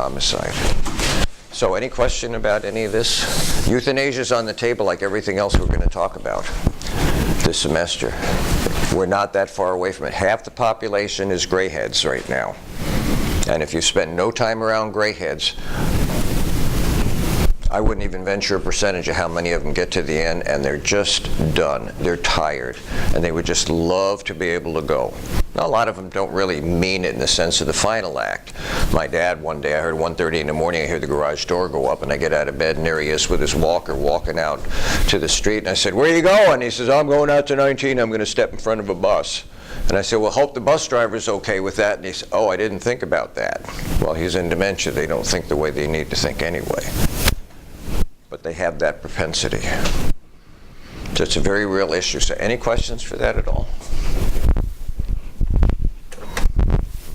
homicide. So any question about any of this? Euthanasia is on the table like everything else we're going to talk about this semester. We're not that far away from it. Half the population is grayheads right now. And if you spend no time around grayheads, I wouldn't even venture a percentage of how many of them get to the end and they're just done. They're tired. And they would just love to be able to go. Now, a lot of them don't really mean it in the sense of the final act. My dad, one day, I heard 1:30 in the morning, I hear the garage door go up, and I get out of bed, and there he is with his walker walking out to the street. And I said, "Where are you going?" He says, "I'm going out to 19. I'm going to step in front of a bus." And I said, "Well, hope the bus driver's okay with that." And he said, "Oh, I didn't think about that." Well, he's in dementia. They don't think the way they need to think anyway. But they have that propensity. So it's a very real issue. So any questions for that at all?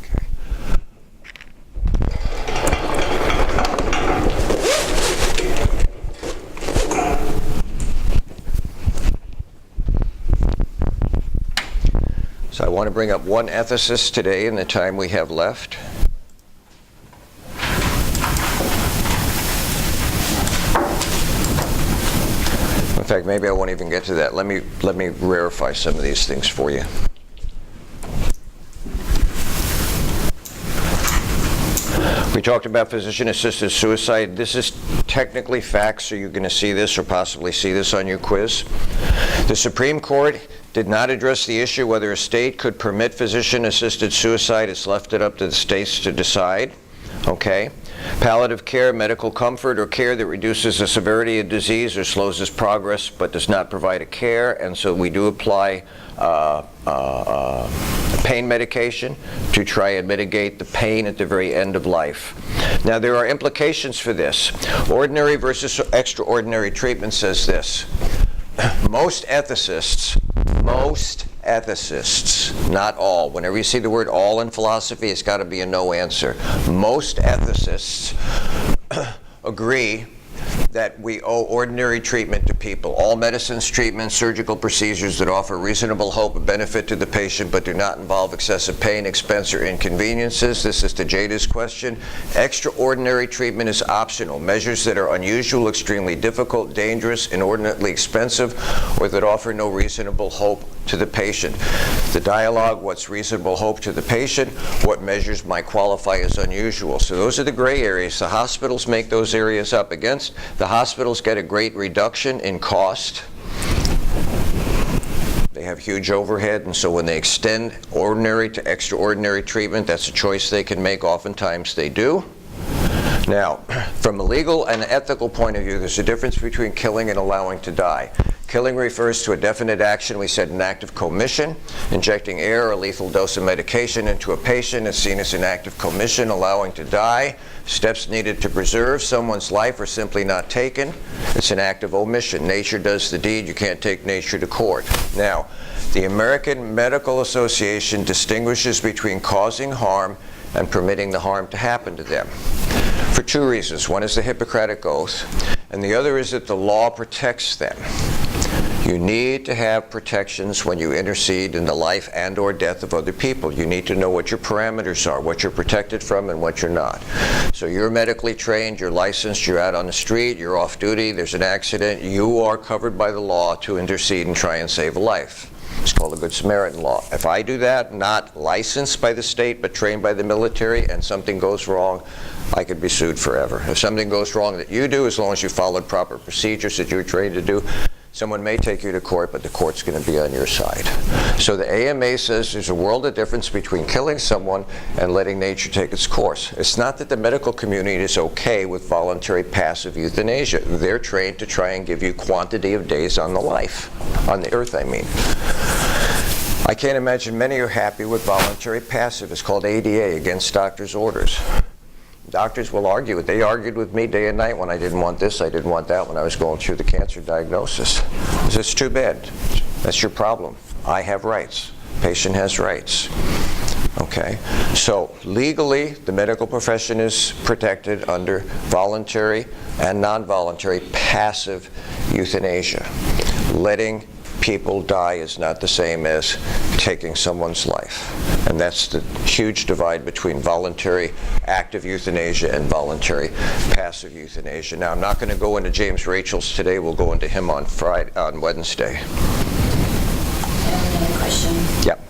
Okay. So I want to bring up one ethicist today in the time we have left. In fact, maybe I won't even get to that. Let me verify some of these things for you. We talked about physician-assisted suicide. This is technically facts, so you're going to see this or possibly see this on your quiz. The Supreme Court did not address the issue whether a state could permit physician-assisted suicide. It's left it up to the states to decide. Okay? Palliative care, medical comfort, or care that reduces the severity of disease or slows its progress but does not provide a care, and so we do apply pain medication to try and mitigate the pain at the very end of life. Now, there are implications for this. Ordinary versus extraordinary treatment says this. Most ethicists, not all. Whenever you see the word all in philosophy, it's got to be a no answer. Most ethicists agree that we owe ordinary treatment to people. All medicines, treatments, surgical procedures that offer reasonable hope of benefit to the patient but do not involve excessive pain, expense, or inconveniences. This is to Jada's question. Extraordinary treatment is optional. Measures that are unusual, extremely difficult, dangerous, inordinately expensive, or that offer no reasonable hope to the patient. The dialogue, what's reasonable hope to the patient, what measures might qualify as unusual. So those are the gray areas. The hospitals make those areas up against. The hospitals get a great reduction in cost. They have huge overhead, and so when they extend ordinary to extraordinary treatment, that's a choice they can make. Oftentimes they do. Now, from a legal and ethical point of view, there's a difference between killing and allowing to die. Killing refers to a definite action, we said an act of commission. Injecting air or a lethal dose of medication into a patient is seen as an act of commission. Allowing to die, steps needed to preserve someone's life are simply not taken. It's an act of omission. Nature does the deed. You can't take nature to court. Now, the American Medical Association distinguishes between causing harm and permitting the harm to happen to them for two reasons. One is the Hippocratic Oath, and the other is that the law protects them. You need to have protections when you intercede in the life and or death of other people. You need to know what your parameters are, what you're protected from and what you're not. So you're medically trained, you're licensed, you're out on the street, you're off duty, there's an accident, you are covered by the law to intercede and try and save a life. It's called the Good Samaritan Law. If I do that, not licensed by the state but trained by the military, and something goes wrong, I could be sued forever. If something goes wrong that you do, as long as you followed proper procedures that you were trained to do, someone may take you to court, but the court's going to be on your side. So the AMA says there's a world of difference between killing someone and letting nature take its course. It's not that the medical community is okay with voluntary passive euthanasia. They're trained to try and give you quantity of days on the earth, I mean. I can't imagine many are happy with voluntary passive. It's called ADA, against doctors' orders. Doctors will argue it. They argued with me day and night when I didn't want this, I didn't want that, when I was going through the cancer diagnosis. It's too bad. That's your problem. I have rights. Patient has rights. Okay? So legally, the medical profession is protected under voluntary and non-voluntary passive euthanasia. Letting people die is not the same as taking someone's life. And that's the huge divide between voluntary active euthanasia and voluntary passive euthanasia. Now, I'm not going to go into James Rachel's today. We'll go into him on Wednesday. Another question. Yep.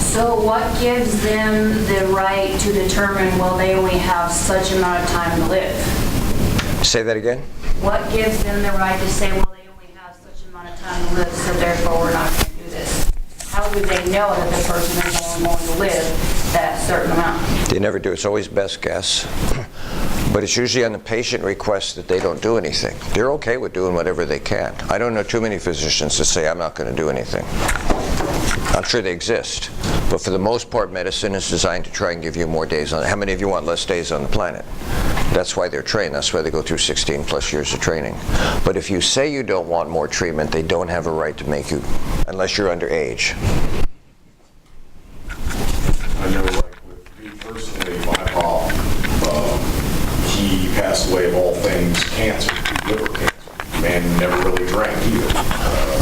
So what gives them the right to determine, well, they only have such amount of time to live? Say that again? What gives them the right to say, well, they only have such amount of time to live, so therefore we're not going to do this? How do they know that the person is only going to live that certain amount? They never do. It's always best guess. But it's usually on the patient request that they don't do anything. They're okay with doing whatever they can. I don't know too many physicians that say, I'm not going to do anything. I'm sure they exist. But for the most part, medicine is designed to try and give you more days on it. How many of you want less days on the planet? That's why they're trained. That's why they go through 16 plus years of training. But if you say you don't want more treatment, they don't have a right to make you, unless you're underage. I know, like with me personally, my pop, he passed away of all things cancer, liver cancer. Man never really drank either,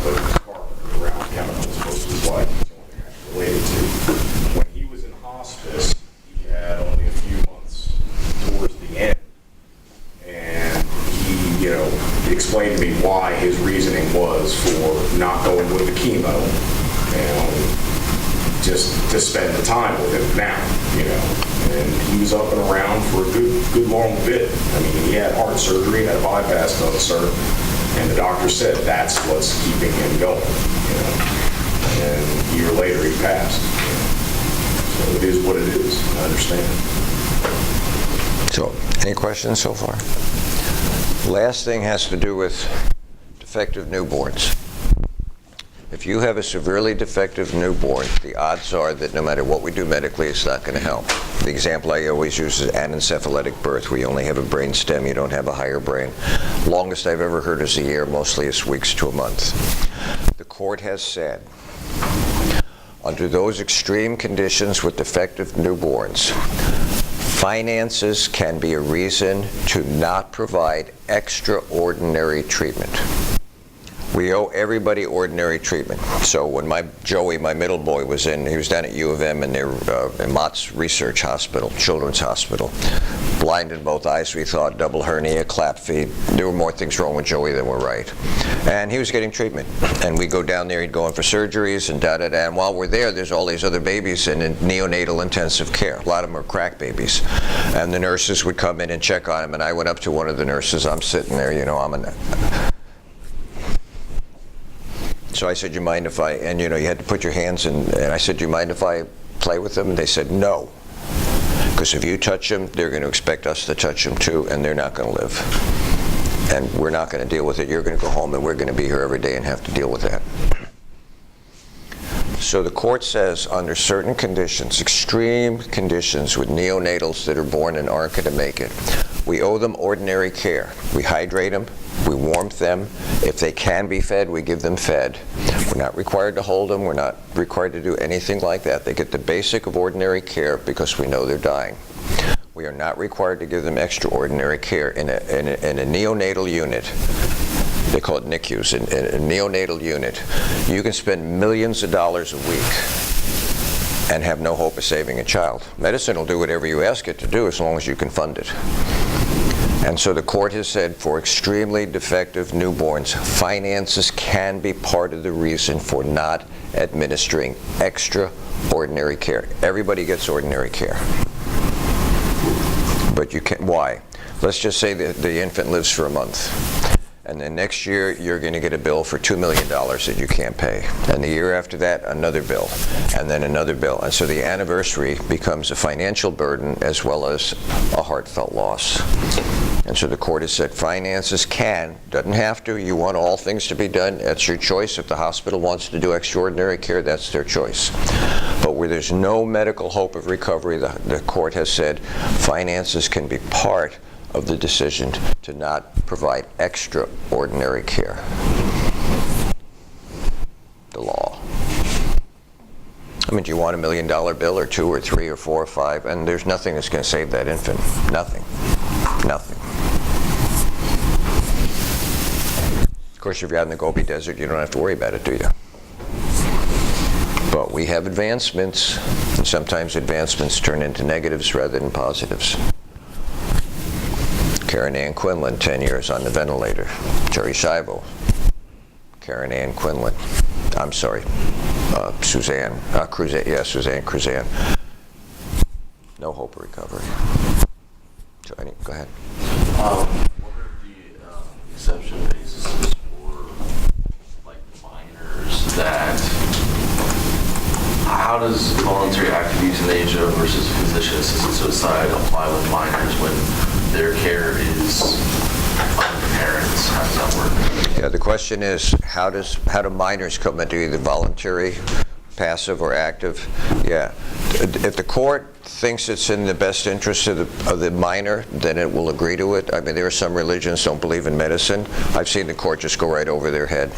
but he was carpenter around chemicals most of his life. That's the only thing I related to. When he was in hospice, he had only a few months towards the end, and he, explained to me why his reasoning was for not going with the chemo, just to spend the time with him now, And he was up and around for a good long bit. I mean, he had heart surgery, had a bypass done, sir, and the doctor said that's what's keeping him going, And a year later, he passed. So it is what it is. I understand. So, any questions so far? Last thing has to do with defective newborns. If you have a severely defective newborn, the odds are that no matter what we do medically, it's not going to help. The example I always use is anencephalitic birth, where you only have a brain stem, you don't have a higher brain. Longest I've ever heard is a year, mostly it's weeks to a month. The court has said, under those extreme conditions with defective newborns, finances can be a reason to not provide extraordinary treatment. We owe everybody ordinary treatment. So when Joey, my middle boy, he was down at U of M in their in Mott's Research Hospital, Children's Hospital, blind in both eyes, we thought, double hernia, clap feet. There were more things wrong with Joey than were right. And he was getting treatment. And we go down there, he'd go in for surgeries and da-da-da. And while we're there, there's all these other babies in neonatal intensive care. A lot of them are crack babies. And the nurses would come in and check on him. And I went up to one of the nurses. I'm sitting there, So I said, you mind if and you had to put your hands in, and I said, do you mind if I play with them? And they said, no. Because if you touch them, they're going to expect us to touch them too, and they're not going to live. And we're not going to deal with it. You're going to go home, and we're going to be here every day and have to deal with that. So the court says, under certain conditions, extreme conditions with neonatals that are born and aren't going to make it, we owe them ordinary care. We hydrate them, we warmth them. If they can be fed, we give them fed. We're not required to hold them. We're not required to do anything like that. They get the basic of ordinary care because we know they're dying. We are not required to give them extraordinary care. In a neonatal unit, they call it NICUs, in a neonatal unit, you can spend millions of dollars a week and have no hope of saving a child. Medicine will do whatever you ask it to do as long as you can fund it. And so the court has said for extremely defective newborns, finances can be part of the reason for not administering extraordinary care. Everybody gets ordinary care. But you can't, why? Let's just say that the infant lives for a month. And then next year, you're going to get a bill for $2 million that you can't pay. And the year after that, another bill. And then another bill. And so the anniversary becomes a financial burden as well as a heartfelt loss. And so the court has said finances can, doesn't have to. You want all things to be done, that's your choice. If the hospital wants to do extraordinary care, that's their choice. But where there's no medical hope of recovery, the court has said finances can be part of the decision to not provide extraordinary care. The law. I mean, do you want $1 million bill or 2 or 3 or 4 or 5? And there's nothing that's going to save that infant. Nothing. Nothing. Of course, if you're out in the Gobi Desert, you don't have to worry about it, do you? But we have advancements, and sometimes advancements turn into negatives rather than positives. Karen Ann Quinlan, 10 years on the ventilator. Jerry Shivo. Karen Ann Quinlan. I'm sorry, Suzanne Cruzan. Yeah, Suzanne Cruzan. No hope of recovery. Go ahead. What are the exception bases for, like, minors that, how does voluntary active euthanasia versus physician-assisted suicide apply with minors when their care is under parents? How does that work? Yeah, the question is, how do minors come into either voluntary, passive, or active? Yeah, if the court thinks it's in the best interest of the minor, then it will agree to it. I mean, there are some religions don't believe in medicine. I've seen the court just go right over their head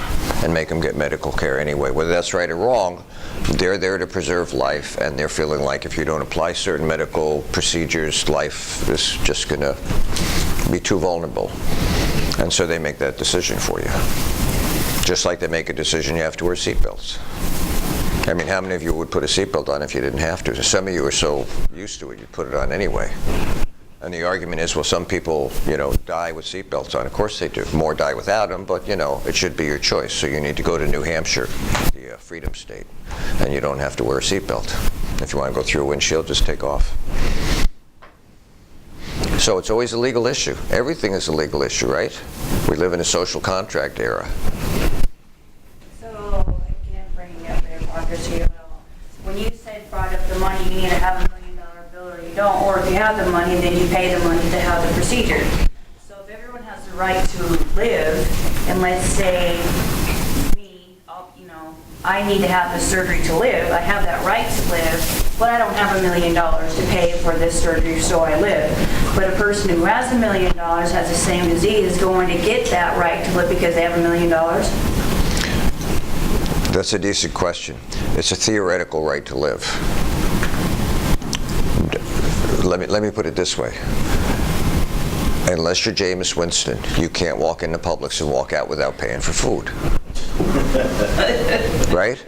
and make them get medical care anyway. Whether that's right or wrong, they're there to preserve life, and they're feeling like if you don't apply certain medical procedures, life is just going to be too vulnerable. And so they make that decision for you. Just like they make a decision you have to wear seatbelts. I mean, how many of you would put a seatbelt on if you didn't have to? Some of you are so used to it, you put it on anyway. And the argument is, well, some people, die with seatbelts on. Of course they do. More die without them, but, it should be your choice. So you need to go to New Hampshire, the freedom state, and you don't have to wear a seatbelt. If you want to go through a windshield, just take off. So it's always a legal issue. Everything is a legal issue, right? We live in a social contract era. When you said brought up the money, you need to have $1 million bill or you don't, or if you have the money, then you pay the money to have the procedure. So if everyone has the right to live, and let's say me, I need to have the surgery to live, I have that right to live, but I don't have $1 million to pay for this surgery, so I live. But a person who has $1 million has the same disease is going to get that right to live because they have $1 million? That's a decent question. It's a theoretical right to live. Let me put it this way. Unless you're Jameis Winston, you can't walk into Publix and walk out without paying for food. Right?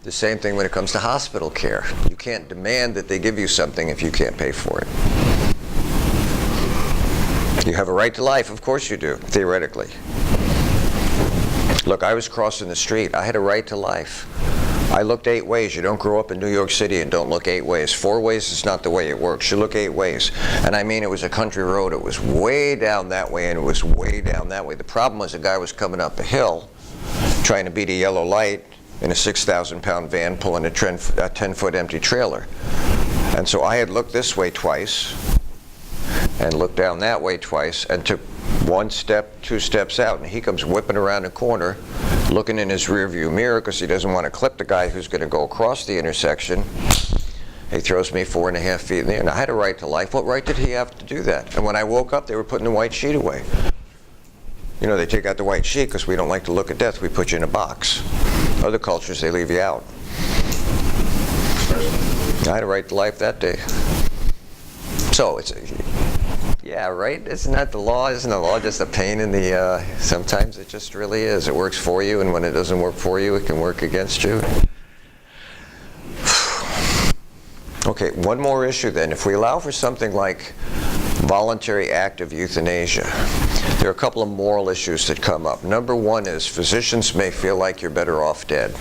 The same thing when it comes to hospital care. You can't demand that they give you something if you can't pay for it. You have a right to life, of course you do, theoretically. Look, I was crossing the street. I had a right to life. I looked 8 ways. You don't grow up in New York City and don't look 8 ways. 4 ways is not the way it works. You look 8 ways. And I mean, it was a country road. It was way down that way, and it was way down that way. The problem was a guy was coming up a hill trying to beat a yellow light in a 6,000-pound van pulling a 10-foot empty trailer. And so I had looked this way twice and looked down that way twice and took 1 step, 2 steps out, and he comes whipping around the corner, looking in his rearview mirror because he doesn't want to clip the guy who's going to go across the intersection. He throws me 4.5 feet in the air. And I had a right to life. What right did he have to do that? And when I woke up, they were putting the white sheet away. They take out the white sheet because we don't like to look at death. We put you in a box. Other cultures, they leave you out. I had a right to life that day. So it's... Yeah, right? Isn't that the law? Isn't the law just a pain in the... sometimes it just really is. It works for you, and when it doesn't work for you, it can work against you. Okay, one more issue then. If we allow for something like voluntary active euthanasia, there are a couple of moral issues that come up. Number one is physicians may feel like you're better off dead.